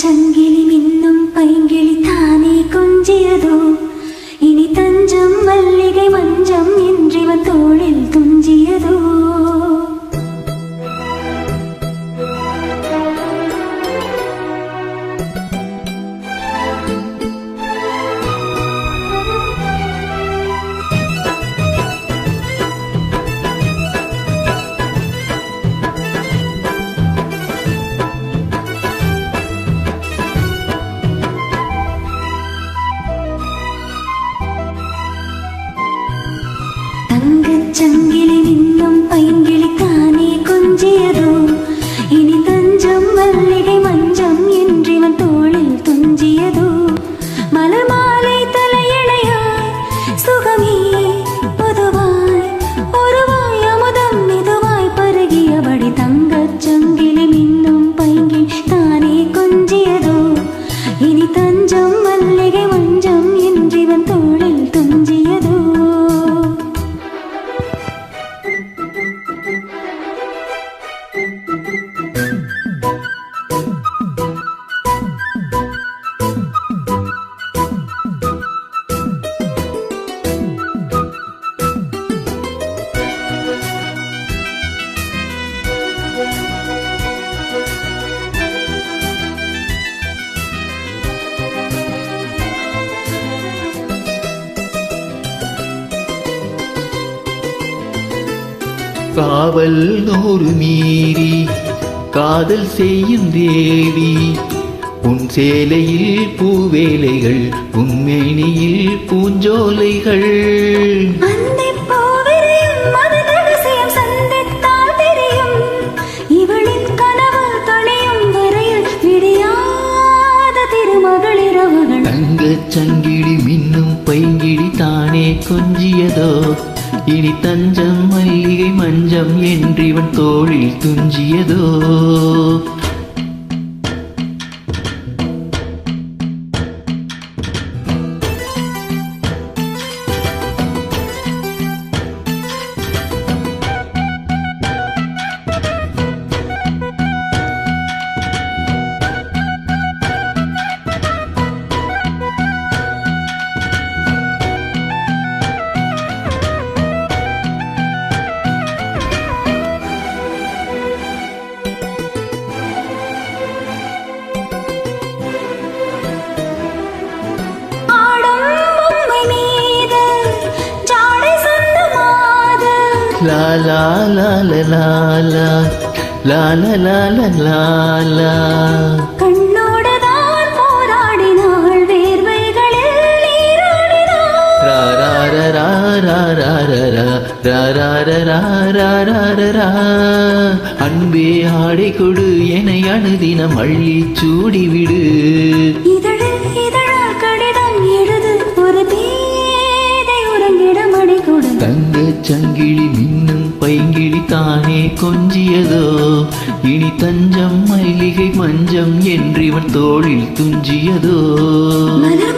சங்கிலி மின்னும் பைங்கிளி தானே கொஞ்சியதோ இனி தஞ்சம் மல்லிகை மஞ்சம் என்றிவன் தோளில் துஞ்சியதோ சங்கிலி மின்னும் பைங்கிளி தானே கொஞ்சியதோ இனி தஞ்சம் மல்லிகை மஞ்சம் என்றிவன் தோளில் துஞ்சியதோ மலர் மாலை தலையணையாய் சுகமே பொதுவாய் ஒருவாய் அமுதம் மெதுவாய் பருகியபடி தங்கச் சங்கிலி மின்னும் பைங்கிளி தானே கொஞ்சியதோ இனி தஞ்சம் மல்லிகை மஞ்சம் என்றிவன் தோளில் துஞ்சியதோ காவல் நூறு மீறி காதல் செய்யும் தேவி உன் சேலையில் பூவேலைகள் உன்மேனியில் பூஞ்சோலைகள் தங்கச் சங்கிலி மின்னும் பைங்கிளி தானே கொஞ்சியதோ இனி தஞ்சம் மல்லிகை மஞ்சம் என்றிவன் தோளில் துஞ்சியதோ La la la la la la la la la la la la கண்ணோடதான் போராடினாள் வேர்வைகளில் நீராடினாள் ra ra ra ra ra ra ra ra ra ra ra ra ra ra அன்பே ஆடை கொடு என்னை அனுதினம் அள்ளி சூடிவிடு இதழில் இதழால் கடிதம் எழுது ஒரு பேதை உறங்கிடம் அடி கொடு தங்கச் சங்கிலி மின்னும் பைங்கிளி தானே கொஞ்சியதோ இனி தஞ்சம் மல்லிகை மஞ்சம் என்றிவன் தோளில் துஞ்சியதோ மலர்